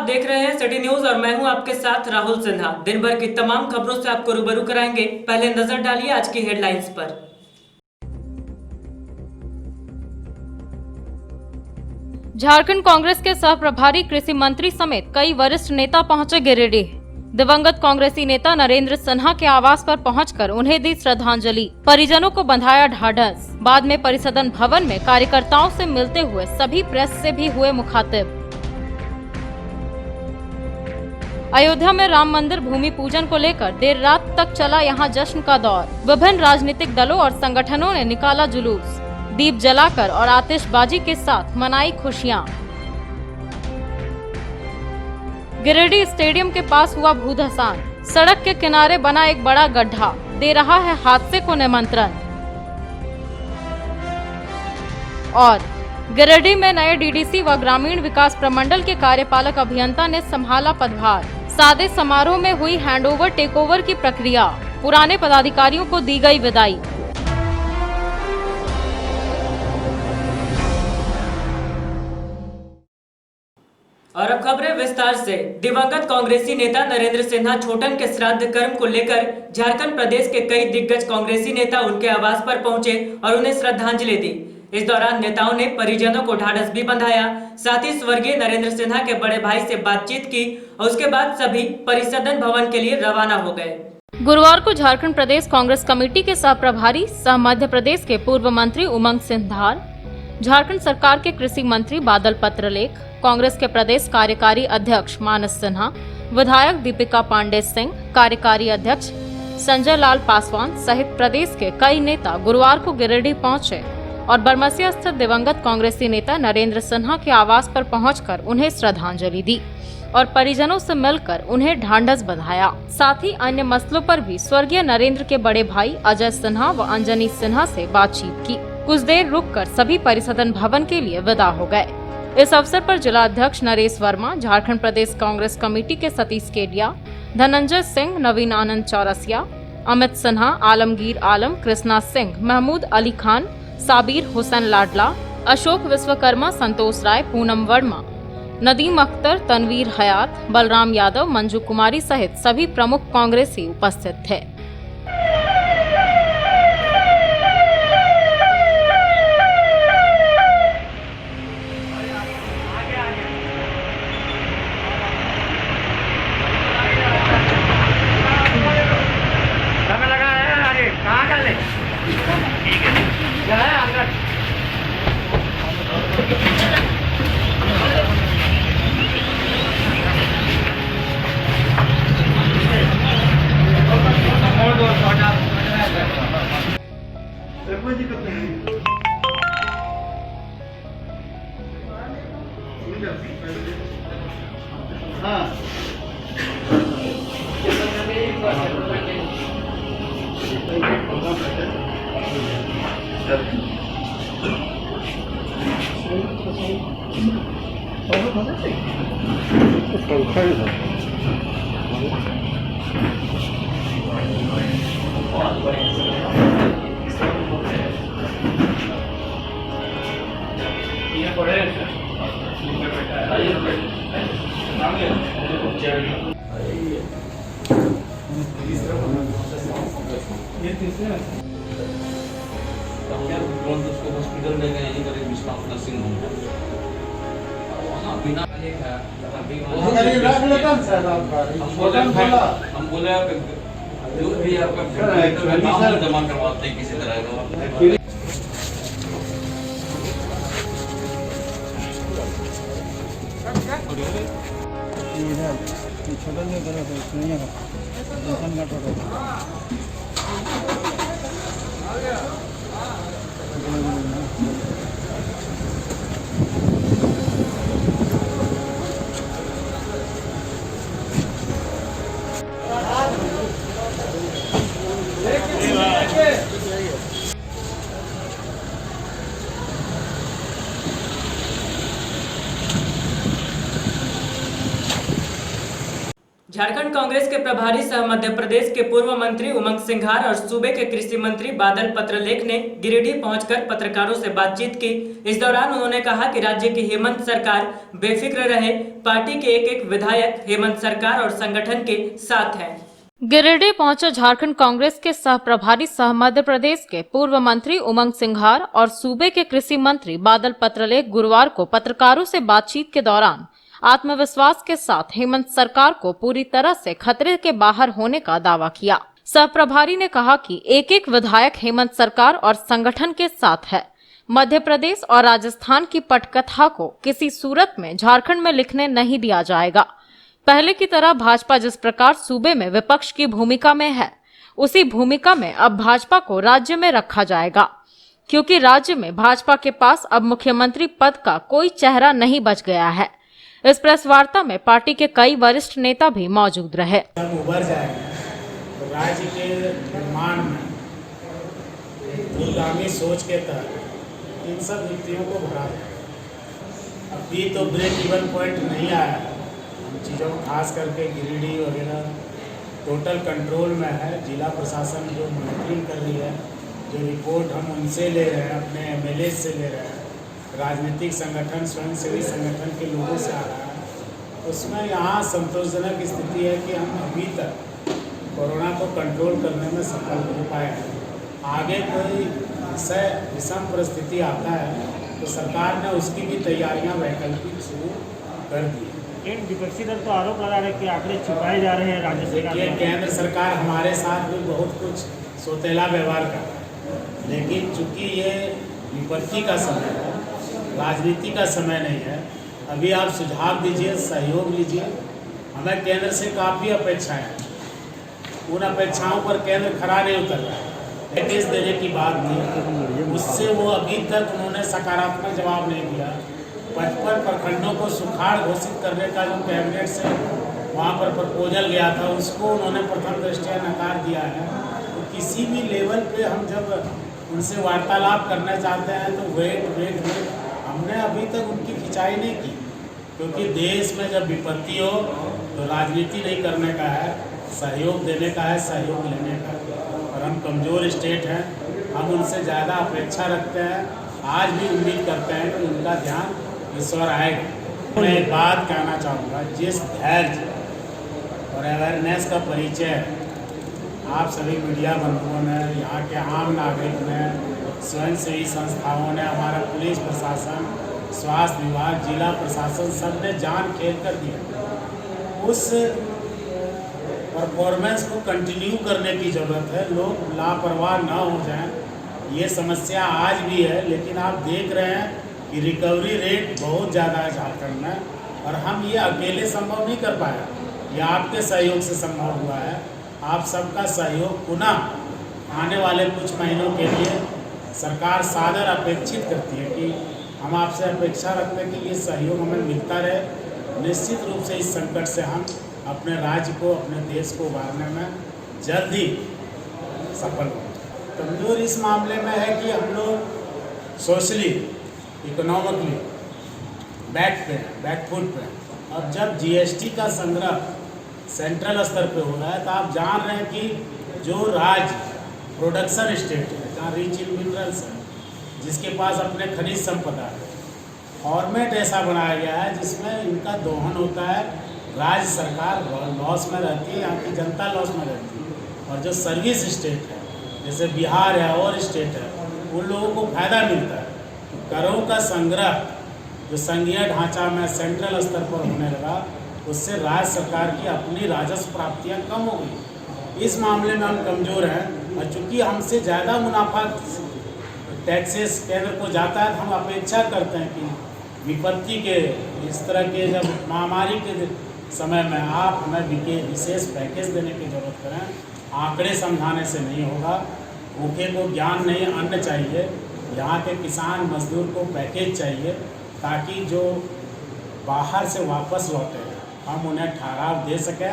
देख रहे हैं सिटी न्यूज और मैं हूं आपके साथ राहुल सिन्हा। दिन भर की तमाम खबरों से आपको रूबरू कराएंगे। पहले नजर डालिए आज की हेडलाइंस पर। झारखंड कांग्रेस के सह प्रभारी कृषि मंत्री समेत कई वरिष्ठ नेता पहुंचे गिरिडीह। दिवंगत कांग्रेसी नेता नरेंद्र सिन्हा के आवास पर पहुंचकर उन्हें दी श्रद्धांजलि। परिजनों को बंधाया ढाढ़स। बाद में परिसदन भवन में कार्यकर्ताओं से मिलते हुए सभी प्रेस से भी हुए मुखातिब। अयोध्या में राम मंदिर भूमि पूजन को लेकर देर रात तक चला यहां जश्न का दौर। विभिन्न राजनीतिक दलों और संगठनों ने निकाला जुलूस। दीप जलाकर और आतिशबाजी के साथ मनाई खुशियां। गिरिडीह स्टेडियम के पास हुआ भूधसान। सड़क के किनारे बना एक बड़ा गड्ढा दे रहा है हादसे को निमंत्रण। और गिरिडीह में नए डीडीसी व ग्रामीण विकास प्रमंडल के कार्यपालक अभियंता ने संभाला पदभार। सादे समारोह में हुई हैंडओवर टेकओवर की प्रक्रिया। पुराने पदाधिकारियों को दी गई विदाई। और अब खबरें विस्तार से। दिवंगत कांग्रेसी नेता नरेंद्र सिन्हा छोटन के श्राद्ध कर्म को लेकर झारखंड प्रदेश के कई दिग्गज कांग्रेसी नेता उनके आवास पर पहुंचे और उन्हें श्रद्धांजलि दी। इस दौरान नेताओं ने परिजनों को ढाढ़स भी बंधाया। साथ ही स्वर्गीय नरेंद्र सिन्हा के बड़े भाई से बातचीत की और उसके बाद सभी परिसदन भवन के लिए रवाना हो गए। गुरुवार को झारखंड प्रदेश कांग्रेस कमेटी के सह प्रभारी सह मध्य प्रदेश के पूर्व मंत्री उमंग सिंधार, झारखंड सरकार के कृषि मंत्री बादल पत्रलेख, कांग्रेस के प्रदेश कार्यकारी अध्यक्ष मानस सिन्हा, विधायक दीपिका पांडे सिंह, कार्यकारी अध्यक्ष संजय लाल पासवान सहित प्रदेश के कई नेता गुरुवार को गिरिडीह पहुंचे और बरमसिया स्थित दिवंगत कांग्रेसी नेता नरेंद्र सिन्हा के आवास पर पहुंचकर उन्हें श्रद्धांजलि दी और परिजनों से मिलकर उन्हें ढांढस बंधाया। साथ ही अन्य मसलों पर भी स्वर्गीय नरेंद्र के बड़े भाई अजय सिन्हा व अंजनी सिन्हा से बातचीत की। कुछ देर रुककर सभी परिसदन भवन के लिए विदा हो गए। इस अवसर पर जिला अध्यक्ष नरेश वर्मा, झारखंड प्रदेश कांग्रेस कमेटी के सतीश केडिया, धनंजय सिंह, नवीन आनंद चौरसिया, अमित सिन्हा, आलमगीर आलम, कृष्णा सिंह, महमूद अली खान, साबिर हुसैन लाडला, अशोक विश्वकर्मा, संतोष राय, पूनम वर्मा, नदीम अख्तर, तनवीर हयात, बलराम यादव, मंजू कुमारी सहित सभी प्रमुख कांग्रेसी उपस्थित थे। तुरंत उसको हॉस्पिटल ले गए, यहीं पर एक विश्राम नर्सिंग होम है वहाँ बिना हम बोले जो भी आपका जमा करवाते हैं किसी तरह का। झारखंड कांग्रेस के प्रभारी सह मध्य प्रदेश के पूर्व मंत्री उमंग सिंघार और सूबे के कृषि मंत्री बादल पत्रलेख ने गिरिडीह पहुंचकर पत्रकारों से बातचीत की। इस दौरान उन्होंने कहा कि राज्य की हेमंत सरकार बेफिक्र रहे, पार्टी के एक विधायक हेमंत सरकार और संगठन के साथ हैं। गिरिडीह पहुंचे झारखंड कांग्रेस के सह प्रभारी सह मध्य प्रदेश के पूर्व मंत्री उमंग सिंघार और सूबे के कृषि मंत्री बादल पत्रलेख गुरुवार को पत्रकारों से बातचीत के दौरान आत्मविश्वास के साथ हेमंत सरकार को पूरी तरह से खतरे के बाहर होने का दावा किया। सह प्रभारी ने कहा कि एक विधायक हेमंत सरकार और संगठन के साथ है। मध्य प्रदेश और राजस्थान की पटकथा को किसी सूरत में झारखंड में लिखने नहीं दिया जाएगा। पहले की तरह भाजपा जिस प्रकार सूबे में विपक्ष की भूमिका में है, उसी भूमिका में अब भाजपा को राज्य में रखा जाएगा, क्योंकि राज्य में भाजपा के पास अब मुख्यमंत्री पद का कोई चेहरा नहीं बच गया है। इस प्रेस वार्ता में पार्टी के कई वरिष्ठ नेता भी मौजूद रहे। उभर जाएगा तो राज्य के निर्माण में दूरगामी सोच के तहत इन सब नीतियों को भरा जाएगा। अभी तो ब्रेक इवन पॉइंट नहीं आया है। हम चीज़ों को खास करके गिरिडीह वगैरह टोटल कंट्रोल में है। जिला प्रशासन जो मॉनिटरिंग कर रही है, जो रिपोर्ट हम उनसे ले रहे हैं, अपने MLA से ले रहे हैं, राजनीतिक संगठन स्वयंसेवी संगठन के लोगों से आ रहा है, उसमें यहाँ संतोषजनक स्थिति है कि हम अभी तक कोरोना को कंट्रोल करने में सफल हो पाए हैं। आगे कोई विषम परिस्थिति आता है तो सरकार ने उसकी भी तैयारियां वैकल्पिक शुरू कर दी है। एक विपक्षी दल तो आरोप लगा रहे कि आंकड़े छुपाए जा रहे हैं राज्य सरकार। देखिए, केंद्र सरकार हमारे साथ भी बहुत कुछ सौतेला व्यवहार कर रहा है, लेकिन चूंकि ये विपत्ति का समय है, राजनीति का समय नहीं है। अभी आप सुझाव दीजिए, सहयोग लीजिए। हमें केंद्र से काफ़ी अपेक्षाएं हैं। उन अपेक्षाओं पर केंद्र खरा नहीं उतर रहा है। पैकेज देने की बात थी, उससे वो अभी तक उन्होंने सकारात्मक जवाब नहीं दिया। 55 प्रखंडों को सुखाड़ घोषित करने का जो कैबिनेट से वहाँ पर प्रपोजल गया था, उसको उन्होंने प्रथम दृष्टया नकार दिया है। तो किसी भी लेवल पे हम जब उनसे वार्तालाप करना चाहते हैं तो वेट हमने अभी तक उनकी खिंचाई नहीं की, क्योंकि देश में जब विपत्ति हो तो राजनीति नहीं करने का है, सहयोग देने का है, सहयोग लेने का है। और हम कमज़ोर स्टेट हैं, हम उनसे ज़्यादा अपेक्षा रखते हैं। आज भी उम्मीद करते हैं कि उनका ध्यान ईश्वर आएगा। मैं एक बात कहना चाहूँगा, जिस धैर्य और अवेयरनेस का परिचय आप सभी मीडिया बंधुओं ने, यहाँ के आम नागरिक ने, स्वयंसेवी संस्थाओं ने, हमारा पुलिस प्रशासन, स्वास्थ्य विभाग, जिला प्रशासन, सब ने जान खेल कर दिया। उस परफॉर्मेंस को कंटिन्यू करने की ज़रूरत है। लोग लापरवाह न हो जाएं, ये समस्या आज भी है, लेकिन आप देख रहे हैं कि रिकवरी रेट बहुत ज़्यादा है झारखंड में, और हम ये अकेले संभव नहीं कर पाए। ये आपके सहयोग से संभव हुआ है। आप सबका सहयोग पुनः आने वाले कुछ महीनों के लिए सरकार सादर अपेक्षित करती है कि हम आपसे अपेक्षा रखते हैं कि ये सहयोग हमें मिलता रहे। निश्चित रूप से इस संकट से हम अपने राज्य को, अपने देश को उबारने में जल्द ही सफल हों। कमजोर इस मामले में है कि हम लोग सोशली, इकोनॉमिकली बैकफुट पे। अब जब GST का संग्रह सेंट्रल स्तर पे हो रहा है, तो आप जान रहे हैं कि जो राज्य प्रोडक्शन स्टेट है, जहाँ रिच इन मिनरल्स है, जिसके पास अपने खनिज संपदा है, फॉर्मेट ऐसा बनाया गया है जिसमें इनका दोहन होता है। राज्य सरकार लॉस में रहती है, यहाँ की जनता लॉस में रहती है, और जो सर्विस स्टेट है जैसे बिहार है और स्टेट है, उन लोगों को फायदा मिलता है। तो करों का संग्रह जो संघीय ढांचा में सेंट्रल स्तर पर होने लगा, उससे राज्य सरकार की अपनी राजस्व प्राप्तियाँ कम हो गई। इस मामले में हम कमज़ोर हैं, और चूँकि हमसे ज़्यादा मुनाफा टैक्सेस केंद्र को जाता है, तो हम अपेक्षा करते हैं कि विपत्ति के इस तरह के जब महामारी के समय में आप हमें विशेष पैकेज देने की ज़रूरत करें। आंकड़े समझाने से नहीं होगा। भूखे को ज्ञान नहीं, अन्न चाहिए। यहाँ के किसान मजदूर को पैकेज चाहिए, ताकि जो बाहर से वापस लौटे हम उन्हें ठहराव दे सकें।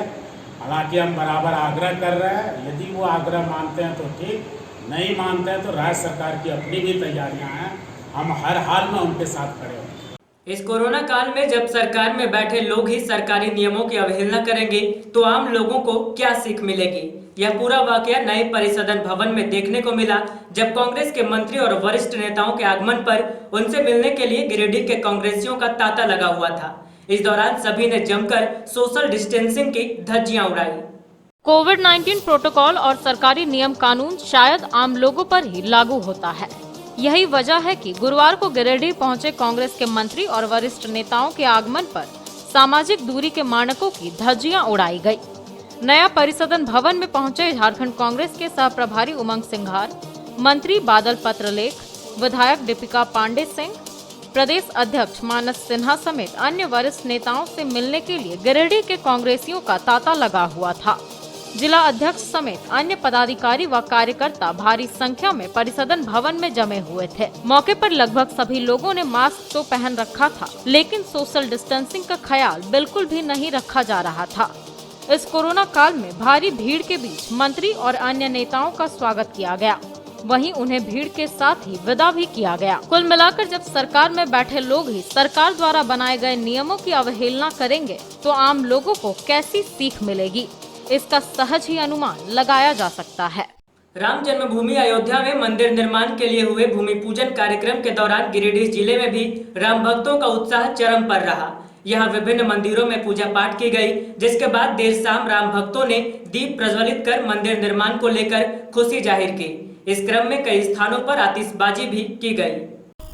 हालांकि हम बराबर आग्रह कर रहे हैं, यदि वो आग्रह मानते हैं तो ठीक, नहीं मानते हैं तो राज्य सरकार की अपनी भी तैयारियां हैं, हम हर हाल में उनके साथ खड़े होंगे। इस कोरोना काल में जब सरकार में बैठे लोग ही सरकारी नियमों की अवहेलना करेंगे तो आम लोगों को क्या सीख मिलेगी? यह पूरा वाकया नए परिसदन भवन में देखने को मिला, जब कांग्रेस के मंत्री और वरिष्ठ नेताओं के आगमन पर उनसे मिलने के लिए गिरिडीह के कांग्रेसियों का तांता लगा हुआ था। इस दौरान सभी ने जमकर सोशल डिस्टेंसिंग की धज्जियां उड़ाई। कोविड-19 प्रोटोकॉल और सरकारी नियम कानून शायद आम लोगों पर ही लागू होता है। यही वजह है कि गुरुवार को गिरिडीह पहुंचे कांग्रेस के मंत्री और वरिष्ठ नेताओं के आगमन पर सामाजिक दूरी के मानकों की धज्जियां उड़ाई गई। नया परिसदन भवन में पहुंचे झारखंड कांग्रेस के सह प्रभारी उमंग सिंघार, मंत्री बादल पत्रलेख, विधायक दीपिका पांडे सिंह, प्रदेश अध्यक्ष मानस सिन्हा समेत अन्य वरिष्ठ नेताओं से मिलने के लिए गिरिडीह के कांग्रेसियों का तांता लगा हुआ था। जिला अध्यक्ष समेत अन्य पदाधिकारी व कार्यकर्ता भारी संख्या में परिसदन भवन में जमे हुए थे। मौके पर लगभग सभी लोगों ने मास्क तो पहन रखा था, लेकिन सोशल डिस्टेंसिंग का ख्याल बिल्कुल भी नहीं रखा जा रहा था। इस कोरोना काल में भारी भीड़ के बीच मंत्री और अन्य नेताओं का स्वागत किया गया, वहीं उन्हें भीड़ के साथ ही विदा भी किया गया। कुल मिलाकर जब सरकार में बैठे लोग ही सरकार द्वारा बनाए गए नियमों की अवहेलना करेंगे तो आम लोगों को कैसी सीख मिलेगी, इसका सहज ही अनुमान लगाया जा सकता है। राम जन्मभूमि अयोध्या में मंदिर निर्माण के लिए हुए भूमि पूजन कार्यक्रम के दौरान गिरिडीह जिले में भी राम भक्तों का उत्साह चरम पर रहा। यहाँ विभिन्न मंदिरों में पूजा पाठ की गई, जिसके बाद देर शाम राम भक्तों ने दीप प्रज्वलित कर मंदिर निर्माण को लेकर खुशी जाहिर की। इस क्रम में कई स्थानों पर आतिशबाजी भी की गई।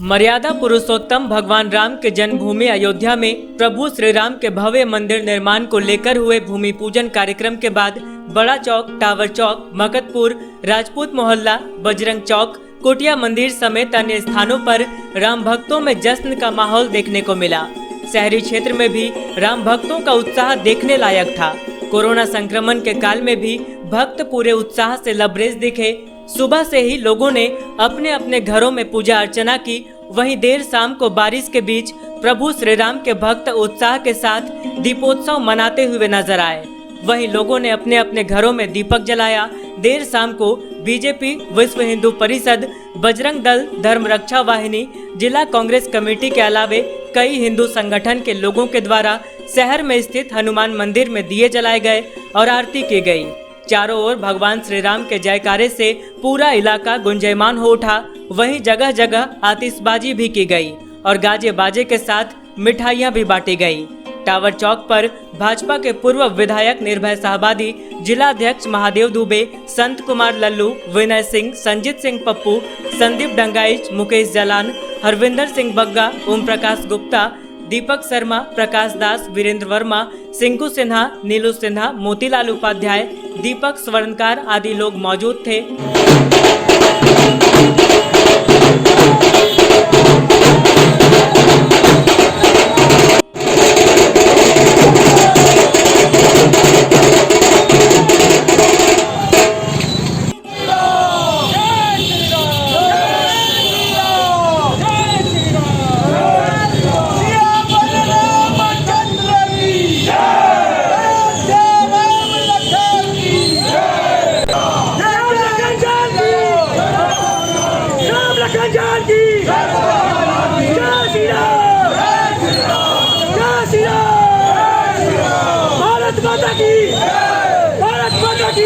मर्यादा पुरुषोत्तम भगवान राम के जन्मभूमि अयोध्या में प्रभु श्री राम के भव्य मंदिर निर्माण को लेकर हुए भूमि पूजन कार्यक्रम के बाद बड़ा चौक, टावर चौक, मकतपुर, राजपूत मोहल्ला, बजरंग चौक, कोटिया मंदिर समेत अन्य स्थानों पर राम भक्तों में जश्न का माहौल देखने को मिला। शहरी क्षेत्र में भी राम भक्तों का उत्साह देखने लायक था। कोरोना संक्रमण के काल में भी भक्त पूरे उत्साह से लबरेज दिखे। सुबह से ही लोगों ने अपने अपने घरों में पूजा अर्चना की। वहीं देर शाम को बारिश के बीच प्रभु श्री राम के भक्त उत्साह के साथ दीपोत्सव मनाते हुए नजर आए। वहीं लोगों ने अपने अपने घरों में दीपक जलाया। देर शाम को बीजेपी, विश्व हिंदू परिषद, बजरंग दल, धर्म रक्षा वाहिनी, जिला कांग्रेस कमेटी के अलावे कई हिंदू संगठन के लोगों के द्वारा शहर में स्थित हनुमान मंदिर में दिए जलाए गए और आरती की गई। चारों ओर भगवान श्री राम के जयकारे से पूरा इलाका गुंजयमान हो उठा। वहीं जगह जगह आतिशबाजी भी की गई और गाजे बाजे के साथ मिठाइयां भी बांटी गई। टावर चौक पर भाजपा के पूर्व विधायक निर्भय शाहबादी, जिला अध्यक्ष महादेव दुबे, संत कुमार लल्लू, विनय सिंह, संजीत सिंह पप्पू, संदीप डंगाइच, मुकेश जलान, हरविंदर सिंह बग्गा, ओम प्रकाश गुप्ता, दीपक शर्मा, प्रकाश दास, वीरेंद्र वर्मा, सिंकू सिन्हा, नीलू सिन्हा, मोतीलाल उपाध्याय, दीपक स्वर्णकार आदि लोग मौजूद थे। भारत माता की, भारत माता की।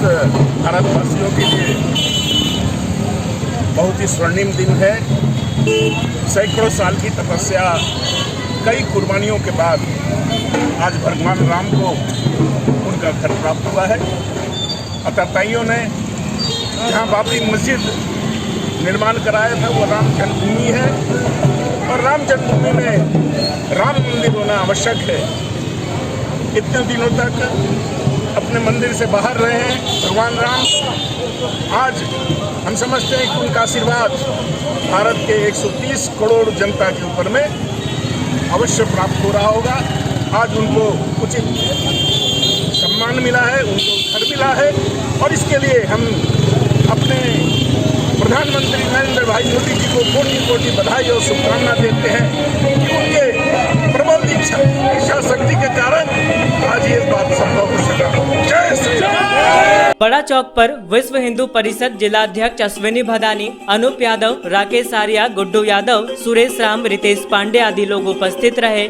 भारतवासियों के लिए बहुत ही स्वर्णिम दिन है। सैकड़ों साल की तपस्या, कई कुर्बानियों के बाद आज भगवान राम को उनका घर प्राप्त हुआ है। अताताइयों ने जहाँ बाबरी मस्जिद निर्माण कराया था वो राम जन्मभूमि है, और राम जन्मभूमि में राम मंदिर होना आवश्यक है। इतने दिनों तक अपने मंदिर से बाहर रहे हैं भगवान राम। आज हम समझते हैं कि उनका आशीर्वाद भारत के 130 करोड़ जनता के ऊपर में अवश्य प्राप्त हो रहा होगा। आज उनको उचित सम्मान मिला है, उनको घर मिला है, और इसके लिए हम अपने प्रधानमंत्री नरेंद्र भाई मोदी जी को कोटि कोटि बधाई और शुभकामना देते हैं कि उनके प्रबल इच्छा शक्ति के कारण आज ये बात संभव हो सका। जय श्री राम। बड़ा चौक पर विश्व हिंदू परिषद जिला अध्यक्ष अश्विनी भदानी, अनूप यादव, राकेश आर्या, गुड्डू यादव, सुरेश राम, रितेश पांडे आदि लोग उपस्थित रहे।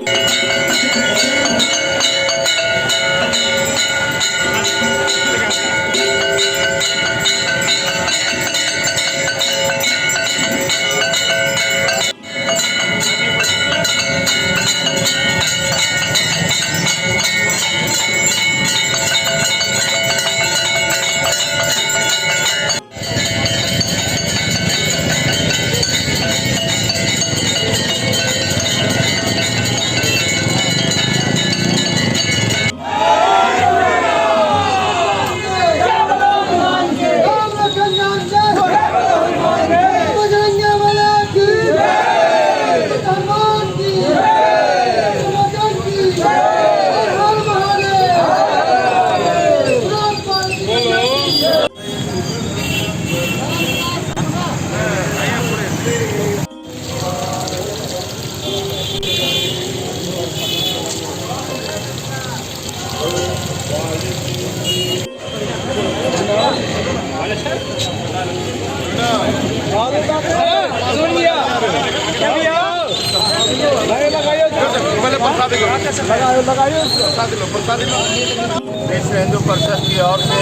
विश्व हिंदू परिषद की ओर से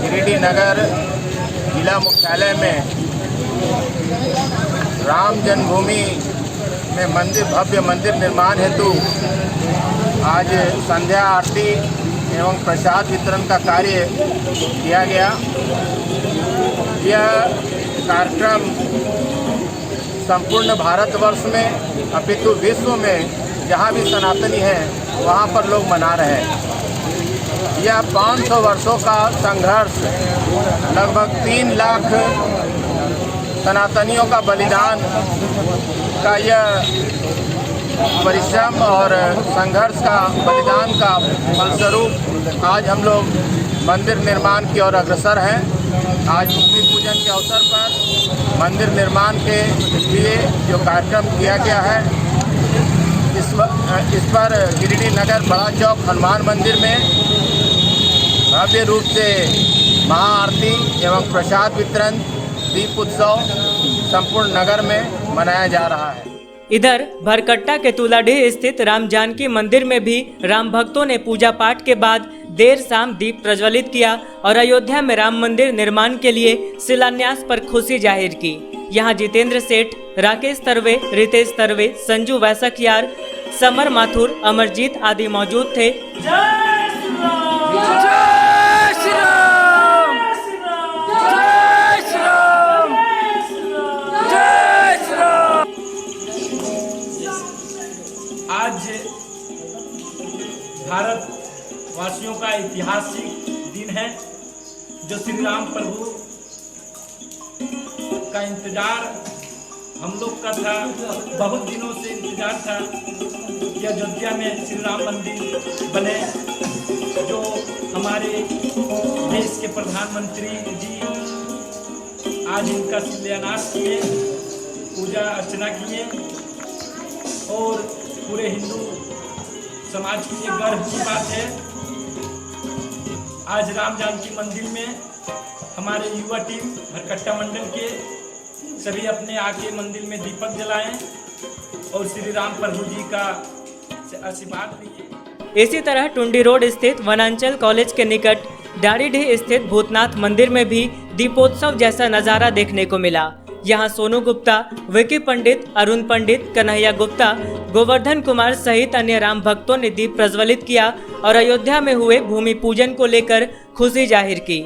गिरिडीह नगर जिला मुख्यालय में राम जन्मभूमि में भव्य मंदिर निर्माण हेतु आज संध्या आरती एवं प्रसाद वितरण का कार्य किया गया। यह कार्यक्रम संपूर्ण भारतवर्ष में अपितु विश्व में जहाँ भी सनातनी है वहाँ पर लोग मना रहे हैं। यह 500 वर्षों का संघर्ष, लगभग 3 लाख सनातनियों का बलिदान का यह परिश्रम और संघर्ष का बलिदान का फलस्वरूप आज हम लोग मंदिर निर्माण की ओर अग्रसर हैं। आज भूमि पूजन के अवसर पर मंदिर निर्माण के लिए जो कार्यक्रम किया गया है, इस पर गिरिडीह नगर बड़ा चौक हनुमान मंदिर में भव्य रूप से महाआरती एवं प्रसाद वितरण, दीप उत्सव संपूर्ण नगर में मनाया जा रहा है। इधर भरकट्टा के तुलाडीह स्थित राम जानकी मंदिर में भी राम भक्तों ने पूजा पाठ के बाद देर शाम दीप प्रज्वलित किया और अयोध्या में राम मंदिर निर्माण के लिए शिलान्यास पर खुशी जाहिर की। यहाँ जितेंद्र सेठ, राकेश तरवे, रितेश तरवे, संजू वैसखियार, समर माथुर, अमरजीत आदि मौजूद थे। आज भारत वासियों का ऐतिहासिक दिन है, जो श्री राम प्रभु का इंतजार हम लोग का था, बहुत दिनों से इंतजार था कि अयोध्या में श्री राम मंदिर बने, जो हमारे देश के प्रधानमंत्री जी आज इनका शिलान्यास किए, पूजा अर्चना किए और पूरे हिंदू समाज की ये गर्व की बात है। आज राम जानकी मंदिर में हमारे युवा टीम भरकट्टा मंडल के सभी अपने आके मंदिर में दीपक जलाएं और श्री राम प्रभु जी का आशीर्वाद लिए। इसी तरह टुंडी रोड स्थित वनांचल कॉलेज के निकट डाड़ीडीह स्थित भूतनाथ मंदिर में भी दीपोत्सव जैसा नजारा देखने को मिला। यहाँ सोनू गुप्ता, विकी पंडित, अरुण पंडित, कन्हैया गुप्ता, गोवर्धन कुमार सहित अन्य राम भक्तों ने दीप प्रज्वलित किया और अयोध्या में हुए भूमि पूजन को लेकर खुशी जाहिर की।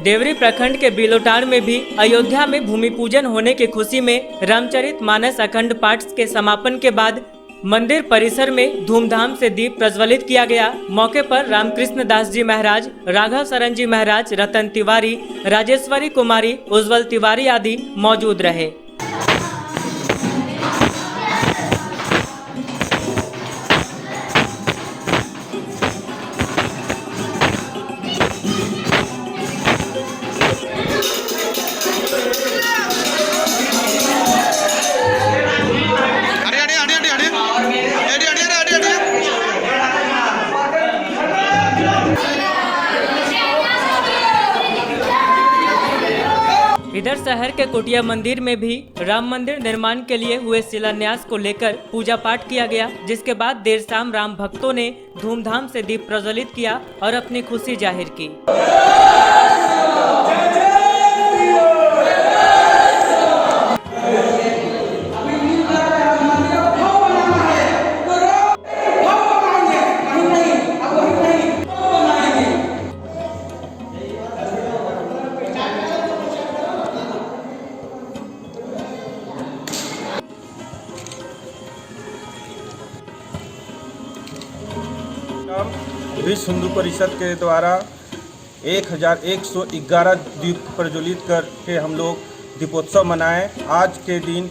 देवरी प्रखंड के बिलोटार में भी अयोध्या में भूमि पूजन होने की खुशी में रामचरितमानस अखंड पाठ के समापन के बाद मंदिर परिसर में धूमधाम से दीप प्रज्वलित किया गया। मौके पर रामकृष्ण दास जी महाराज, राघव शरण जी महाराज, रतन तिवारी, राजेश्वरी कुमारी, उज्जवल तिवारी आदि मौजूद रहे। इधर शहर के कुटिया मंदिर में भी राम मंदिर निर्माण के लिए हुए शिलान्यास को लेकर पूजा पाठ किया गया, जिसके बाद देर शाम राम भक्तों ने धूमधाम से दीप प्रज्वलित किया और अपनी खुशी जाहिर की। विश्व हिंदू परिषद के द्वारा 1111 दीप प्रज्वलित करके हम लोग दीपोत्सव मनाएं। आज के दिन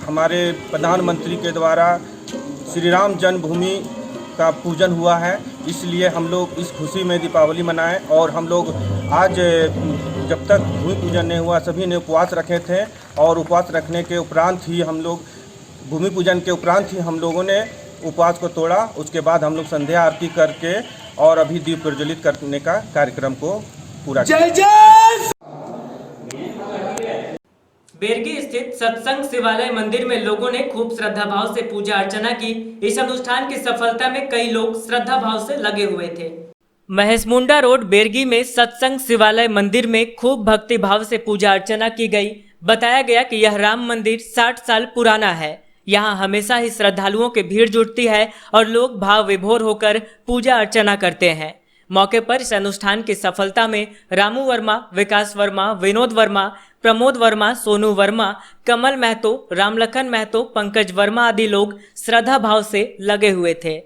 हमारे प्रधानमंत्री के द्वारा श्री राम जन्मभूमि का पूजन हुआ है, इसलिए हम लोग इस खुशी में दीपावली मनाएं। और हम लोग आज जब तक भूमि पूजन नहीं हुआ सभी ने उपवास रखे थे और उपवास रखने के उपरांत ही हम लोग भूमि पूजन के उपरांत ही हम लोगों ने उपवास को तोड़ा। उसके बाद हम लोग संध्या आरती करके और अभी दीप प्रज्वलित करने का कार्यक्रम को पूरा किया। बेरगी स्थित सत्संग शिवालय मंदिर में लोगों ने खूब श्रद्धा भाव से पूजा अर्चना की। इस अनुष्ठान की सफलता में कई लोग श्रद्धा भाव से लगे हुए थे। महेशमुंडा रोड बेरगी में सत्संग शिवालय मंदिर में खूब भक्ति भाव से पूजा अर्चना की गई। बताया गया कि यह राम मंदिर 60 साल पुराना है। यहाँ हमेशा ही श्रद्धालुओं की भीड़ जुटती है और लोग भाव विभोर होकर पूजा अर्चना करते हैं। मौके पर इस अनुष्ठान की सफलता में रामू वर्मा, विकास वर्मा, विनोद वर्मा, प्रमोद वर्मा, सोनू वर्मा, कमल महतो, रामलखन महतो, पंकज वर्मा आदि लोग श्रद्धा भाव से लगे हुए थे।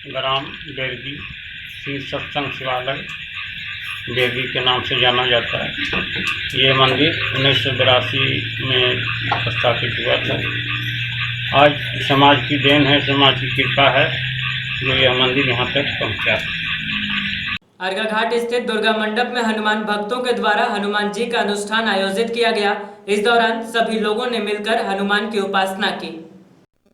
ग्राम बेरगी श्री सत्संग शिवालय बेरगी के नाम से जाना जाता है। ये मंदिर 1982 में स्थापित हुआ था। आज समाज की देन है, समाज की कृपा है जो यह मंदिर यहाँ तक पहुँचा। अर्घा घाट स्थित दुर्गा मंडप में हनुमान भक्तों के द्वारा हनुमान जी का अनुष्ठान आयोजित किया गया। इस दौरान सभी लोगों ने मिलकर हनुमान की उपासना की।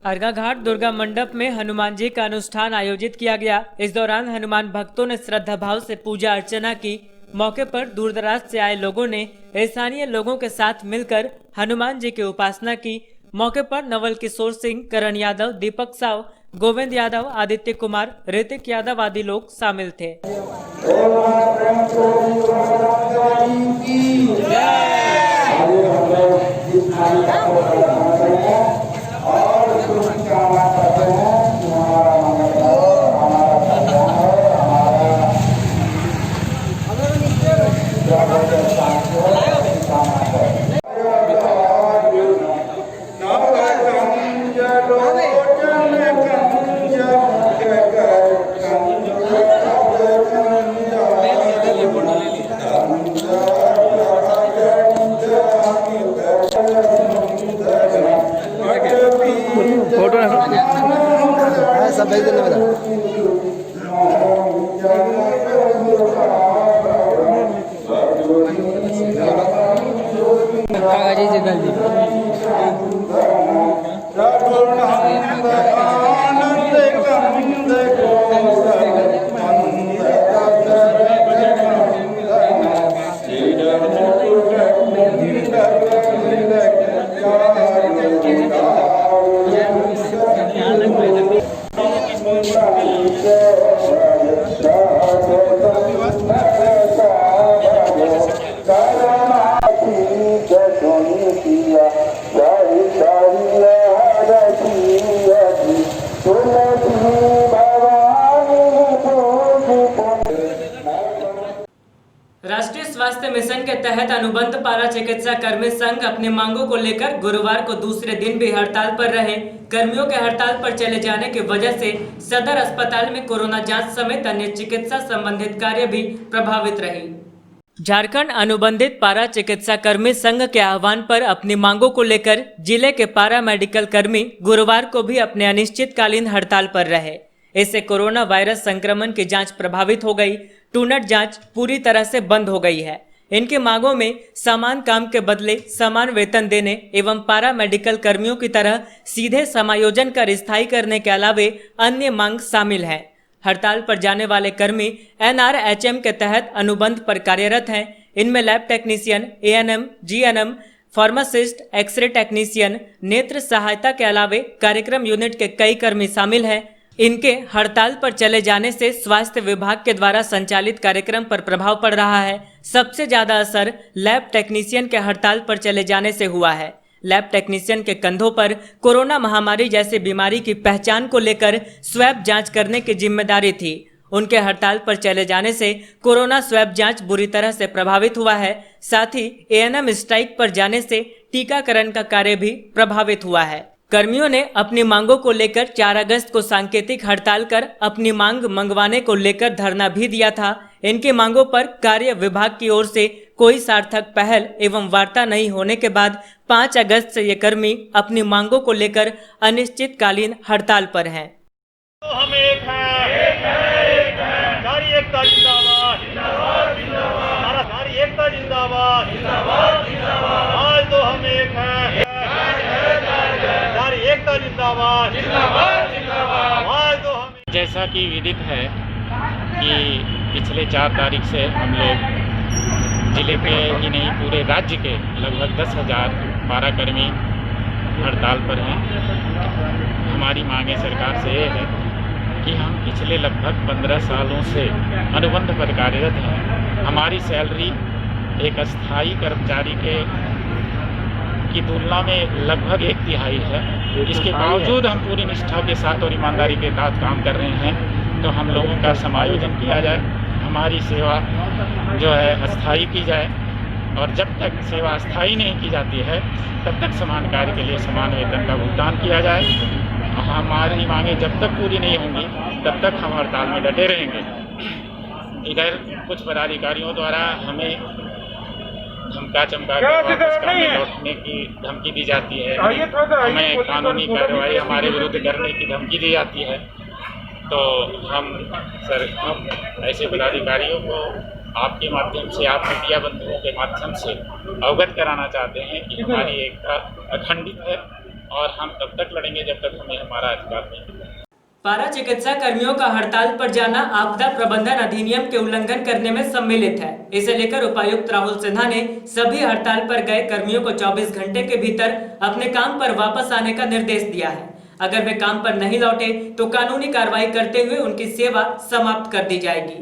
अर्घा घाट दुर्गा मंडप में हनुमान जी का अनुष्ठान आयोजित किया गया। इस दौरान सभी लोगों ने मिलकर हनुमान की उपासना की। अर्घा घाट दुर्गा मंडप में हनुमान जी का अनुष्ठान आयोजित किया गया। इस दौरान हनुमान भक्तों ने श्रद्धा भाव से पूजा अर्चना की। मौके पर दूरदराज से आए लोगों ने स्थानीय लोगों के साथ मिलकर हनुमान जी की उपासना की। मौके पर नवल किशोर सिंह, करण यादव, दीपक साव, गोविंद यादव, आदित्य कुमार, ऋतिक यादव आदि लोग शामिल थे। सब भेज देना मेरा। कागजी जगह जी राष्ट्रीय स्वास्थ्य मिशन के तहत अनुबंध पारा चिकित्सा कर्मी संघ अपनी मांगों को लेकर गुरुवार को दूसरे दिन भी हड़ताल पर रहे। कर्मियों के हड़ताल पर चले जाने की वजह से सदर अस्पताल में कोरोना जांच समेत अन्य चिकित्सा संबंधित कार्य भी प्रभावित रही। झारखंड अनुबंधित पारा चिकित्सा कर्मी संघ के आह्वान पर अपनी मांगों को लेकर जिले के पारा मेडिकल कर्मी गुरुवार को भी अपने अनिश्चितकालीन हड़ताल पर रहे। इससे कोरोना वायरस संक्रमण की जांच प्रभावित हो गई। टूनेट जांच पूरी तरह से बंद हो गई है। इनकी मांगों में समान काम के बदले समान वेतन देने एवं पारा मेडिकल कर्मियों की तरह सीधे समायोजन कर स्थायी करने के अलावे अन्य मांग शामिल है। हड़ताल पर जाने वाले कर्मी NRHM के तहत अनुबंध पर कार्यरत हैं। इनमें lab technician, ANM, GNM, pharmacist, x ray technician, नेत्र सहायता के अलावे कार्यक्रम यूनिट के कई कर्मी शामिल हैं। इनके हड़ताल पर चले जाने से स्वास्थ्य विभाग के द्वारा संचालित कार्यक्रम पर प्रभाव पड़ रहा है। सबसे ज्यादा असर लैब टेक्नीशियन के हड़ताल पर चले जाने से हुआ है। लैब टेक्नीशियन के कंधों पर कोरोना महामारी जैसी बीमारी की पहचान को लेकर स्वैब जांच करने की जिम्मेदारी थी। उनके हड़ताल पर चले जाने से कोरोना स्वैब जांच बुरी तरह से प्रभावित हुआ है। साथ ही ANM स्ट्राइक पर जाने से टीकाकरण का कार्य भी प्रभावित हुआ है। कर्मियों ने अपनी मांगों को लेकर 4 अगस्त को सांकेतिक हड़ताल कर अपनी मांग मंगवाने को लेकर धरना भी दिया था। इनकी मांगों पर कार्य विभाग की ओर से कोई सार्थक पहल एवं वार्ता नहीं होने के बाद 5 अगस्त से ये कर्मी अपनी मांगों को लेकर अनिश्चितकालीन हड़ताल पर हैं। तो हम एक हैं, नारी एकता जिंदाबाद, हमारा नारी एकता जिंदाबाद, आज तो हम एक हैं, नारी एकता जिंदाबाद, आज तो हम। जैसा कि विदित है कि पिछले 4 तारीख से हम लोग जिले के ही नहीं पूरे राज्य के लगभग 10,000 पारा कर्मी हड़ताल पर हैं। हमारी मांगे सरकार से ये है कि हम पिछले लगभग 15 सालों से अनुबंध पर कार्यरत हैं। हमारी सैलरी एक अस्थायी कर्मचारी की तुलना में लगभग 1/3 है। इसके बावजूद हम पूरी निष्ठा के साथ और ईमानदारी के साथ काम कर रहे हैं। तो हम लोगों का समायोजन किया जाए, हमारी सेवा जो है अस्थायी की जाए, और जब तक सेवा अस्थायी नहीं की जाती है तब तक समान कार्य के लिए समान वेतन का भुगतान किया जाए। हमारी मांगे जब तक पूरी नहीं होंगी तब तक हम हड़ताल में डटे रहेंगे। इधर कुछ पदाधिकारियों द्वारा हमें धमका चमका के वापस काम में लौटने की धमकी दी जाती है, हमें कानूनी कार्रवाई हमारे विरुद्ध करने की धमकी दी जाती है। तो हम ऐसे पदाधिकारियों को आपके माध्यम से, आप मीडिया बंधुओं के माध्यम से अवगत कराना चाहते हैं कि हमारी एकता अखंडित है और हम तब तक लड़ेंगे जब तक हमें हमारा अधिकार नहीं मिलेगा। पारा चिकित्सा कर्मियों का हड़ताल पर जाना आपदा प्रबंधन अधिनियम के उल्लंघन करने में सम्मिलित है। इसे लेकर उपायुक्त राहुल सिन्हा ने सभी हड़ताल पर गए कर्मियों को 24 घंटे के भीतर अपने काम पर वापस आने का निर्देश दिया है। अगर वे काम पर नहीं लौटे तो कानूनी कार्रवाई करते हुए उनकी सेवा समाप्त कर दी जाएगी।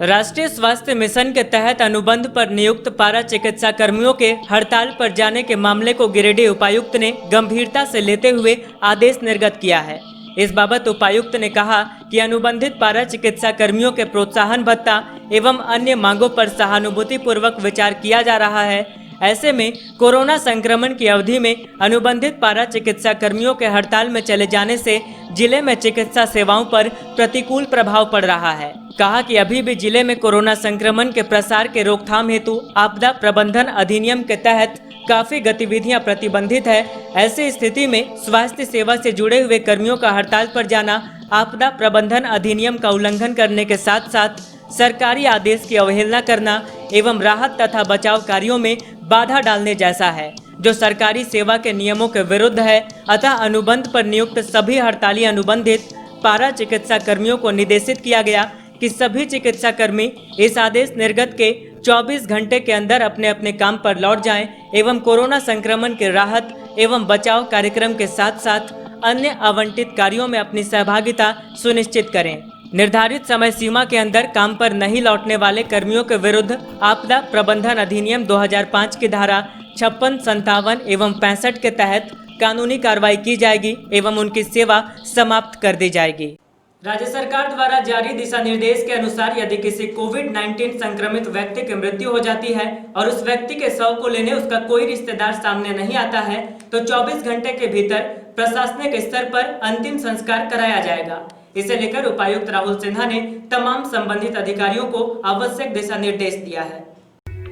राष्ट्रीय स्वास्थ्य मिशन के तहत अनुबंध पर नियुक्त पारा चिकित्सा कर्मियों के हड़ताल पर जाने के मामले को गिरिडीह उपायुक्त ने गंभीरता से लेते हुए आदेश निर्गत किया है। इस बाबत उपायुक्त ने कहा कि अनुबंधित पारा चिकित्सा कर्मियों के प्रोत्साहन भत्ता एवं अन्य मांगों पर सहानुभूति पूर्वक विचार किया जा रहा है। ऐसे में कोरोना संक्रमण की अवधि में अनुबंधित पारा चिकित्सा कर्मियों के हड़ताल में चले जाने से जिले में चिकित्सा सेवाओं पर प्रतिकूल प्रभाव पड़ रहा है। कहा कि अभी भी जिले में कोरोना संक्रमण के प्रसार के रोकथाम हेतु आपदा प्रबंधन अधिनियम के तहत काफी गतिविधियां प्रतिबंधित है। ऐसी स्थिति में स्वास्थ्य सेवा से जुड़े हुए कर्मियों का हड़ताल पर जाना आपदा प्रबंधन अधिनियम का उल्लंघन करने के साथ साथ सरकारी आदेश की अवहेलना करना एवं राहत तथा बचाव कार्यों में बाधा डालने जैसा है, जो सरकारी सेवा के नियमों के विरुद्ध है। अतः अनुबंध पर नियुक्त सभी हड़ताली अनुबंधित पारा चिकित्सा कर्मियों को निर्देशित किया गया कि सभी चिकित्सा कर्मी इस आदेश निर्गत के 24 घंटे के अंदर अपने अपने काम पर लौट जाएं एवं कोरोना संक्रमण के राहत एवं बचाव कार्यक्रम के साथ साथ अन्य आवंटित कार्यों में अपनी सहभागिता सुनिश्चित करें। निर्धारित समय सीमा के अंदर काम पर नहीं लौटने वाले कर्मियों के विरुद्ध आपदा प्रबंधन अधिनियम 2005 की धारा 56, 57 एवं 65 के तहत कानूनी कार्रवाई की जाएगी एवं उनकी सेवा समाप्त कर दी जाएगी। राज्य सरकार द्वारा जारी दिशा निर्देश के अनुसार यदि किसी कोविड-19 संक्रमित व्यक्ति की मृत्यु हो जाती है और उस व्यक्ति के शव को लेने उसका कोई रिश्तेदार सामने नहीं आता है तो 24 घंटे के भीतर प्रशासनिक स्तर पर अंतिम संस्कार कराया जाएगा। इसे लेकर उपायुक्त राहुल सिन्हा ने तमाम संबंधित अधिकारियों को आवश्यक दिशा निर्देश दिया है।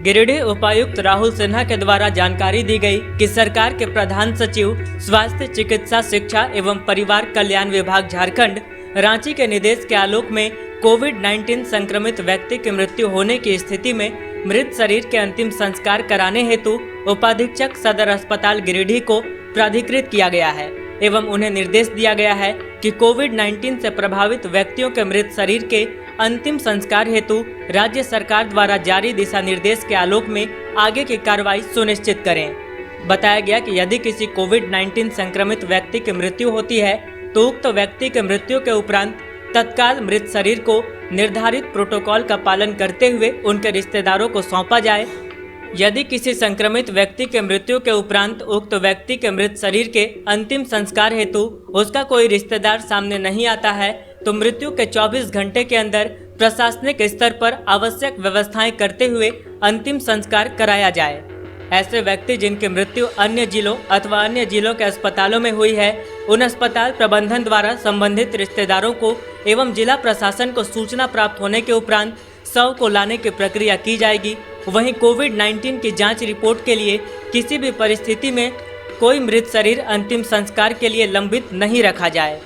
गिरिडीह उपायुक्त राहुल सिन्हा के द्वारा जानकारी दी गई कि सरकार के प्रधान सचिव स्वास्थ्य चिकित्सा शिक्षा एवं परिवार कल्याण विभाग झारखंड रांची के निर्देश के आलोक में कोविड-19 संक्रमित व्यक्ति की मृत्यु होने की स्थिति में मृत शरीर के अंतिम संस्कार कराने हेतु उपाधीक्षक सदर अस्पताल गिरिडीह को प्राधिकृत किया गया है एवं उन्हें निर्देश दिया गया है कि कोविड-19 से प्रभावित व्यक्तियों के मृत शरीर के अंतिम संस्कार हेतु राज्य सरकार द्वारा जारी दिशा निर्देश के आलोक में आगे की कार्रवाई सुनिश्चित करें। बताया गया कि यदि किसी कोविड-19 संक्रमित व्यक्ति की मृत्यु होती है तो उक्त व्यक्ति के मृत्यु के उपरांत तत्काल मृत शरीर को निर्धारित प्रोटोकॉल का पालन करते हुए उनके रिश्तेदारों को सौंपा जाए। यदि किसी संक्रमित व्यक्ति के मृत्यु के उपरांत उक्त व्यक्ति के मृत शरीर के अंतिम संस्कार हेतु उसका कोई रिश्तेदार सामने नहीं आता है तो मृत्यु के 24 घंटे के अंदर प्रशासनिक स्तर पर आवश्यक व्यवस्थाएं करते हुए अंतिम संस्कार कराया जाए। ऐसे व्यक्ति जिनकी मृत्यु अन्य जिलों अथवा अन्य जिलों के अस्पतालों में हुई है उन अस्पताल प्रबंधन द्वारा संबंधित रिश्तेदारों को एवं जिला प्रशासन को सूचना प्राप्त होने के उपरांत शव को लाने की प्रक्रिया की जाएगी। वहीं कोविड-19 की जांच रिपोर्ट के लिए किसी भी परिस्थिति में कोई मृत शरीर अंतिम संस्कार के लिए लंबित नहीं रखा जाए।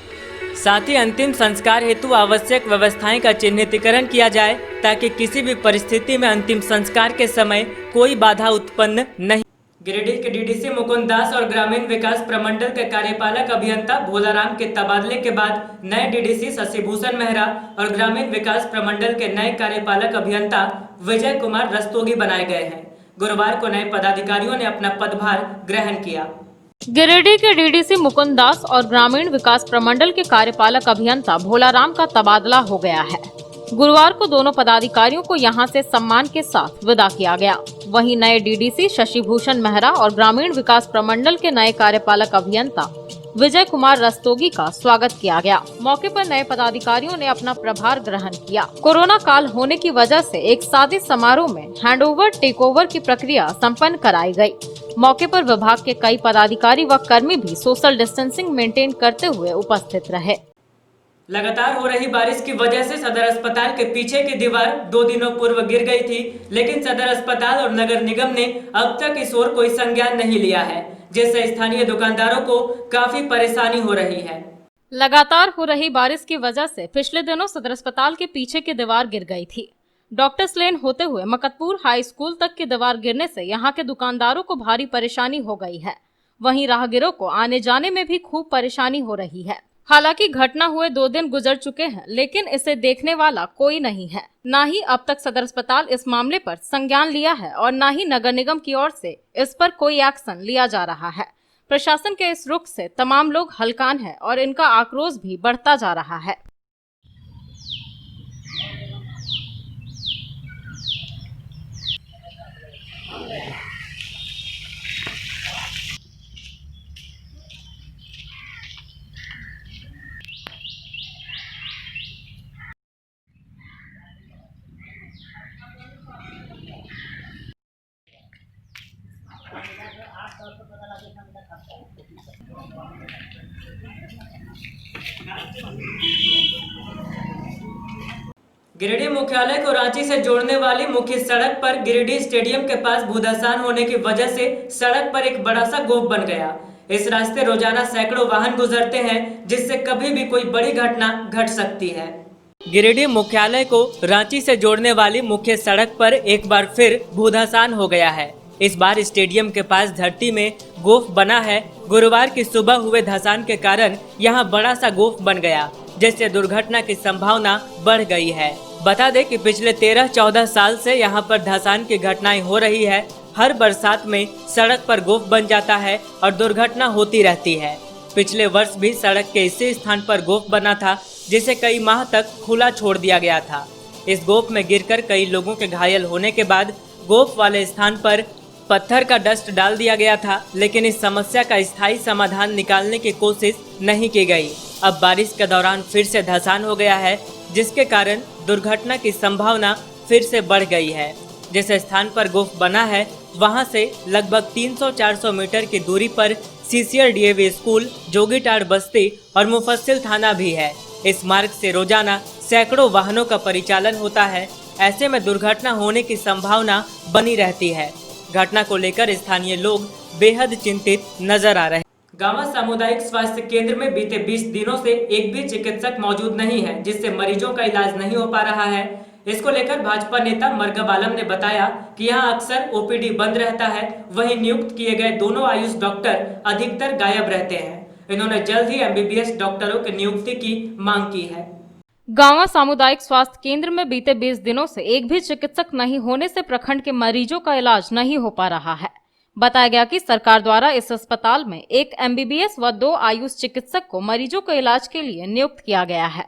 साथ ही अंतिम संस्कार हेतु आवश्यक व्यवस्थाएं का चिन्हितीकरण किया जाए ताकि किसी भी परिस्थिति में अंतिम संस्कार के समय कोई बाधा उत्पन्न नहीं। गिरिडीह के डीडीसी मुकुंद दास और ग्रामीण विकास प्रमंडल के कार्यपालक अभियंता भोलाराम के तबादले के बाद नए डीडीसी शशिभूषण मेहरा और ग्रामीण विकास प्रमंडल के नए कार्यपालक अभियंता विजय कुमार रस्तोगी बनाए गए हैं। गुरुवार को नए पदाधिकारियों ने अपना पदभार ग्रहण किया। गिरिडीह के डीडीसी मुकुंद दास और ग्रामीण विकास प्रमंडल के कार्यपालक अभियंता भोलाराम का तबादला हो गया है। गुरुवार को दोनों पदाधिकारियों को यहां से सम्मान के साथ विदा किया गया। वहीं नए डीडीसी शशिभूषण मेहरा और ग्रामीण विकास प्रमंडल के नए कार्यपालक अभियंता विजय कुमार रस्तोगी का स्वागत किया गया। मौके पर नए पदाधिकारियों ने अपना प्रभार ग्रहण किया। कोरोना काल होने की वजह से एक सादे समारोह में हैंडओवर टेक ओवर की प्रक्रिया संपन्न कराई गई। मौके पर विभाग के कई पदाधिकारी व कर्मी भी सोशल डिस्टेंसिंग मेंटेन करते हुए उपस्थित रहे। लगातार हो रही बारिश की वजह से सदर अस्पताल के पीछे की दीवार 2 दिनों पूर्व गिर गई थी, लेकिन सदर अस्पताल और नगर निगम ने अब तक इस ओर कोई संज्ञान नहीं लिया है, जिससे स्थानीय दुकानदारों को काफी परेशानी हो रही है। लगातार हो रही बारिश की वजह से पिछले दिनों सदर अस्पताल के पीछे की दीवार गिर गई थी। डॉक्टर्स लेन होते हुए मकतपुर हाई स्कूल तक की दीवार गिरने से यहाँ के दुकानदारों को भारी परेशानी हो गई है। वहीं राहगीरों को आने जाने में भी खूब परेशानी हो रही है। हालांकि घटना हुए 2 दिन गुजर चुके हैं, लेकिन इसे देखने वाला कोई नहीं है। न ही अब तक सदर अस्पताल इस मामले पर संज्ञान लिया है और न ही नगर निगम की ओर से इस पर कोई एक्शन लिया जा रहा है। प्रशासन के इस रुख से तमाम लोग हलकान हैं और इनका आक्रोश भी बढ़ता जा रहा है। गिरिडीह मुख्यालय को रांची से जोड़ने वाली मुख्य सड़क पर गिरिडीह स्टेडियम के पास भूधसान होने की वजह से सड़क पर एक बड़ा सा गोफ बन गया। इस रास्ते रोजाना सैकड़ों वाहन गुजरते हैं, जिससे कभी भी कोई बड़ी घटना घट सकती है। गिरिडीह मुख्यालय को रांची से जोड़ने वाली मुख्य सड़क पर एक बार फिर भूधसान हो गया है। इस बार स्टेडियम के पास धरती में गोफ बना है। गुरुवार की सुबह हुए धसान के कारण यहाँ बड़ा सा गोफ बन गया, जिससे दुर्घटना की संभावना बढ़ गई है। बता दें कि पिछले 13-14 साल से यहाँ पर धसान की घटनाएं हो रही है। हर बरसात में सड़क पर गोफ बन जाता है और दुर्घटना होती रहती है। पिछले वर्ष भी सड़क के इसी स्थान पर गोफ बना था, जिसे कई माह तक खुला छोड़ दिया गया था। इस गोफ में गिरकर कई लोगों के घायल होने के बाद गोफ वाले स्थान पर पत्थर का डस्ट डाल दिया गया था, लेकिन इस समस्या का स्थायी समाधान निकालने की कोशिश नहीं की गई। अब बारिश के दौरान फिर से धसान हो गया है, जिसके कारण दुर्घटना की संभावना फिर से बढ़ गई है। जिस स्थान पर गोफ बना है वहां से लगभग 300-400 मीटर की दूरी पर सीसीएल डीएवी स्कूल, जोगीटाड़ बस्ती और मुफस्सिल थाना भी है। इस मार्ग से रोजाना सैकड़ों वाहनों का परिचालन होता है। ऐसे में दुर्घटना होने की संभावना बनी रहती है। घटना को लेकर स्थानीय लोग बेहद चिंतित नजर आ रहे हैं। गांवा सामुदायिक स्वास्थ्य केंद्र में बीते 20 दिनों से एक भी चिकित्सक मौजूद नहीं है, जिससे मरीजों का इलाज नहीं हो पा रहा है। इसको लेकर भाजपा नेता मरगब आलम ने बताया कि यहाँ अक्सर ओपीडी बंद रहता है, वहीं नियुक्त किए गए दोनों आयुष डॉक्टर अधिकतर गायब रहते हैं। इन्होंने जल्द ही एमबीबीएस डॉक्टरों की नियुक्ति की मांग की है। गांवा सामुदायिक स्वास्थ्य केंद्र में बीते 20 दिनों से एक भी चिकित्सक नहीं होने से प्रखंड के मरीजों का इलाज नहीं हो पा रहा है। बताया गया कि सरकार द्वारा इस अस्पताल में एक एमबीबीएस व 2 आयुष चिकित्सक को मरीजों के इलाज के लिए नियुक्त किया गया है,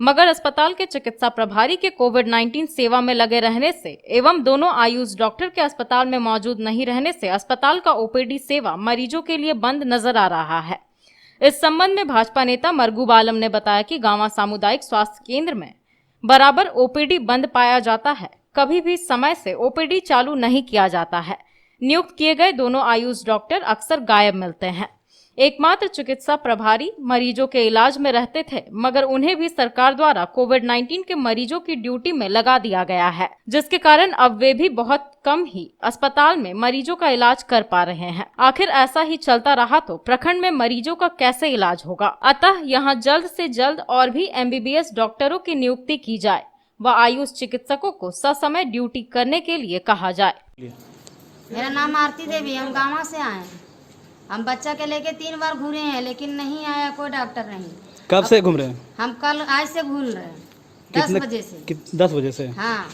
मगर अस्पताल के चिकित्सा प्रभारी के कोविड-19 सेवा में लगे रहने से एवं दोनों आयुष डॉक्टर के अस्पताल में मौजूद नहीं रहने से अस्पताल का ओपीडी सेवा मरीजों के लिए बंद नजर आ रहा है। इस संबंध में भाजपा नेता मरगूब आलम ने बताया कि गांवा सामुदायिक स्वास्थ्य केंद्र में बराबर ओपीडी बंद पाया जाता है, कभी भी समय से ओपीडी चालू नहीं किया जाता है। नियुक्त किए गए दोनों आयुष डॉक्टर अक्सर गायब मिलते हैं। एकमात्र चिकित्सा प्रभारी मरीजों के इलाज में रहते थे, मगर उन्हें भी सरकार द्वारा कोविड-19 के मरीजों की ड्यूटी में लगा दिया गया है, जिसके कारण अब वे भी बहुत कम ही अस्पताल में मरीजों का इलाज कर पा रहे हैं। आखिर ऐसा ही चलता रहा तो प्रखंड में मरीजों का कैसे इलाज होगा। अतः यहाँ जल्द से जल्द और भी एमबीबीएस डॉक्टरों की नियुक्ति की जाए व आयुष चिकित्सकों को ससमय ड्यूटी करने के लिए कहा जाए। मेरा नाम आरती देवी, हम गाँव से आए हैं। हम बच्चा के लेके 3 बार घूरे हैं, लेकिन नहीं आया कोई डॉक्टर नहीं। कब से घूम रहे हैं? हम कल आज से घूम रहे हैं, 10 बजे से। 10 बजे से? हाँ।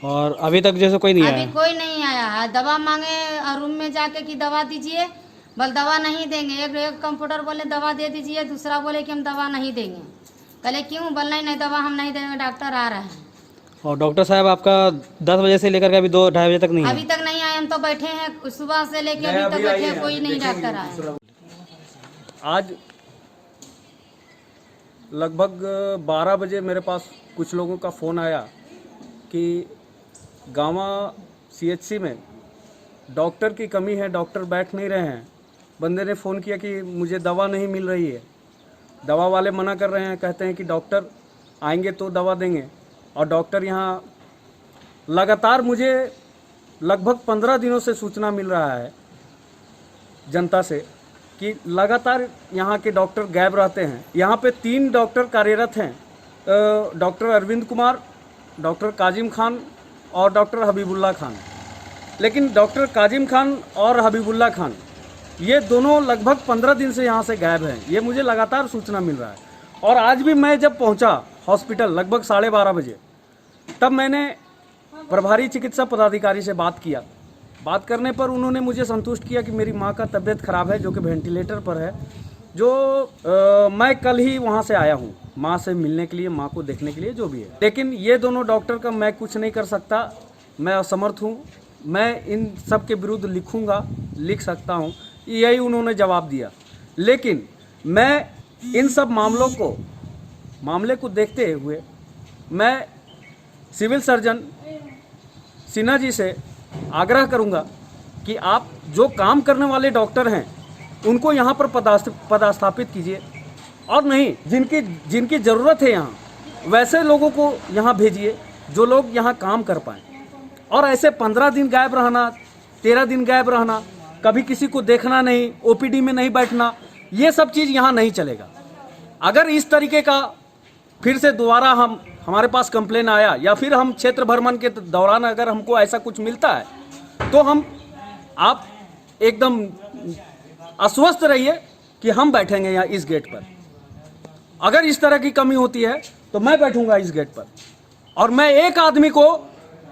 और अभी तक जैसे कोई नहीं आया? अभी कोई नहीं आया है। दवा मांगे और रूम में जाके कि दवा दीजिए, बोल दवा नहीं देंगे। एक कंप्यूटर बोले दवा दे दीजिए, दूसरा बोले कि हम दवा नहीं देंगे। कहे क्यों? बोल नहीं दवा हम नहीं देंगे, डॉक्टर आ रहे हैं। और डॉक्टर साहब आपका 10 बजे से लेकर के अभी 2-2:30 बजे तक नहीं है? अभी तक नहीं आए। हम तो बैठे हैं सुबह से लेके अभी तक बैठे हैं, कोई नहीं डॉक्टर आया। आज लगभग 12 बजे मेरे पास कुछ लोगों का फ़ोन आया कि गाँवा सीएचसी में डॉक्टर की कमी है, डॉक्टर बैठ नहीं रहे हैं। बंदे ने फ़ोन किया कि मुझे दवा नहीं मिल रही है, दवा वाले मना कर रहे हैं, कहते हैं कि डॉक्टर आएंगे तो दवा देंगे। और डॉक्टर यहाँ लगातार, मुझे लगभग 15 दिनों से सूचना मिल रहा है जनता से कि लगातार यहाँ के डॉक्टर गायब रहते हैं। यहाँ पे 3 डॉक्टर कार्यरत हैं, डॉक्टर अरविंद कुमार, डॉक्टर काजिम खान और डॉक्टर हबीबुल्ला खान। लेकिन डॉक्टर काजिम खान और हबीबुल्ला खान ये दोनों लगभग 15 दिन से यहाँ से गायब हैं। ये मुझे लगातार सूचना मिल रहा है। और आज भी मैं जब पहुँचा हॉस्पिटल लगभग 12:30 बजे, तब मैंने प्रभारी चिकित्सा पदाधिकारी से बात किया। बात करने पर उन्होंने मुझे संतुष्ट किया कि मेरी माँ का तबीयत खराब है, जो कि वेंटिलेटर पर है, जो मैं कल ही वहाँ से आया हूँ माँ से मिलने के लिए, माँ को देखने के लिए, जो भी है। लेकिन ये दोनों डॉक्टर का मैं कुछ नहीं कर सकता, मैं असमर्थ हूँ। मैं इन सब के विरुद्ध लिखूँगा, लिख सकता हूँ, यही उन्होंने जवाब दिया। लेकिन मैं इन सब मामले को देखते हुए मैं सिविल सर्जन सिन्हा जी से आग्रह करूंगा कि आप जो काम करने वाले डॉक्टर हैं उनको यहाँ पर पदस्थापित कीजिए, और नहीं जिनकी ज़रूरत है यहाँ वैसे लोगों को यहाँ भेजिए जो लोग यहाँ काम कर पाएँ। और ऐसे 15 दिन गायब रहना, 13 दिन गायब रहना, कभी किसी को देखना नहीं, ओपीडी में नहीं बैठना, ये सब चीज़ यहाँ नहीं चलेगा। अगर इस तरीके का फिर से दोबारा हमारे पास कंप्लेन आया या फिर हम क्षेत्र भ्रमण के दौरान अगर हमको ऐसा कुछ मिलता है तो आप एकदम आश्वस्त रहिए कि हम बैठेंगे यहाँ इस गेट पर। अगर इस तरह की कमी होती है तो मैं बैठूंगा इस गेट पर, और मैं एक आदमी को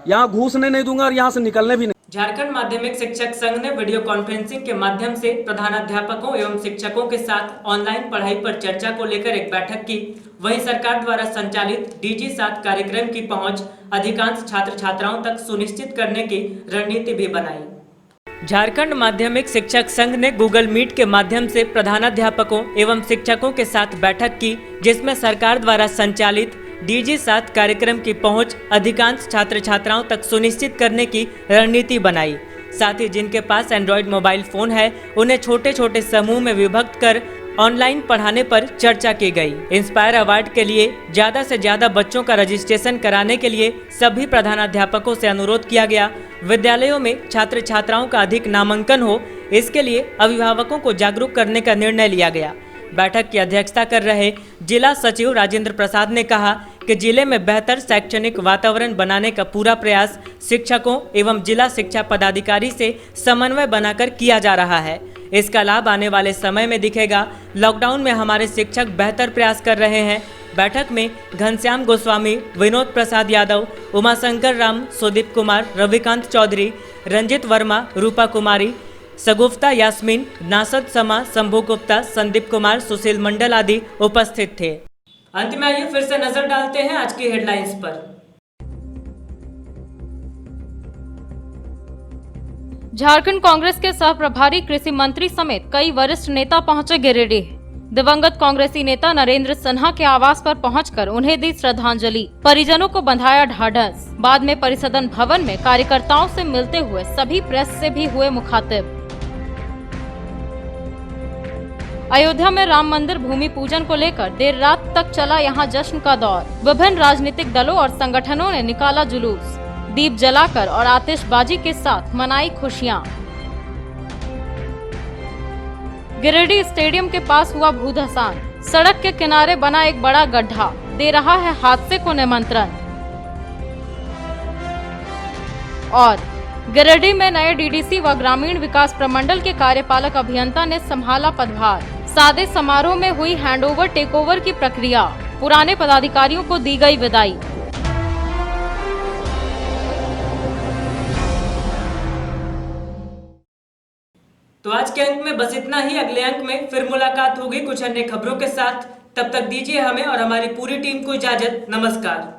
यहाँ घुसने नहीं दूंगा और यहाँ से निकलने भी नहीं। झारखंड माध्यमिक शिक्षक संघ ने वीडियो कॉन्फ्रेंसिंग के माध्यम से प्रधानाध्यापकों एवं शिक्षकों के साथ ऑनलाइन पढ़ाई पर चर्चा को लेकर एक बैठक की। वहीं सरकार द्वारा संचालित DG7 कार्यक्रम की पहुंच अधिकांश छात्र छात्राओं तक सुनिश्चित करने की रणनीति भी बनाई। झारखंड माध्यमिक शिक्षक संघ ने गूगल मीट के माध्यम से प्रधानाध्यापकों एवं शिक्षकों के साथ बैठक की, जिसमें सरकार द्वारा संचालित DG7 कार्यक्रम की पहुंच अधिकांश छात्र छात्राओं तक सुनिश्चित करने की रणनीति बनाई। साथ ही जिनके पास एंड्रॉयड मोबाइल फोन है उन्हें छोटे छोटे समूह में विभक्त कर ऑनलाइन पढ़ाने पर चर्चा की गई। इंस्पायर अवार्ड के लिए ज्यादा से ज्यादा बच्चों का रजिस्ट्रेशन कराने के लिए सभी प्रधानाध्यापकों से अनुरोध किया गया। विद्यालयों में छात्र छात्राओं का अधिक नामांकन हो, इसके लिए अभिभावकों को जागरूक करने का निर्णय लिया गया। बैठक की अध्यक्षता कर रहे जिला सचिव राजेंद्र प्रसाद ने कहा कि जिले में बेहतर शैक्षणिक वातावरण बनाने का पूरा प्रयास शिक्षकों एवं जिला शिक्षा पदाधिकारी से समन्वय बनाकर किया जा रहा है। इसका लाभ आने वाले समय में दिखेगा। लॉकडाउन में हमारे शिक्षक बेहतर प्रयास कर रहे हैं। बैठक में घनश्याम गोस्वामी, विनोद प्रसाद यादव, उमाशंकर राम, सुदीप कुमार, रविकांत चौधरी, रंजित वर्मा, रूपा कुमारी, सगुफ्ता यास्मीन, नासद समा, शंभू गुप्ता, संदीप कुमार, सुशील मंडल आदि उपस्थित थे। अंत में आइए फिर से नजर डालते हैं आज की हेडलाइंस पर। झारखंड कांग्रेस के सह प्रभारी कृषि मंत्री समेत कई वरिष्ठ नेता पहुंचे गिरिडीह। दिवंगत कांग्रेसी नेता नरेंद्र सिन्हा के आवास पर पहुंचकर उन्हें दी श्रद्धांजलि, परिजनों को बंधाया ढाढ़स। बाद में परिसदन भवन में कार्यकर्ताओं से मिलते हुए सभी प्रेस से भी हुए मुखातिब। अयोध्या में राम मंदिर भूमि पूजन को लेकर देर रात तक चला यहां जश्न का दौर। विभिन्न राजनीतिक दलों और संगठनों ने निकाला जुलूस, दीप जलाकर और आतिशबाजी के साथ मनाई खुशियां। गिरिडीह स्टेडियम के पास हुआ भूधसान, सड़क के किनारे बना एक बड़ा गड्ढा दे रहा है हादसे को निमंत्रण। और गिरिडीह में नए डीडीसी व ग्रामीण विकास प्रमंडल के कार्यपालक अभियंता ने संभाला पदभार। सादे समारोह में हुई हैंडओवर टेकओवर की प्रक्रिया, पुराने पदाधिकारियों को दी गई विदाई। तो आज के अंक में बस इतना ही। अगले अंक में फिर मुलाकात होगी कुछ अन्य खबरों के साथ। तब तक दीजिए हमें और हमारी पूरी टीम को इजाजत। नमस्कार।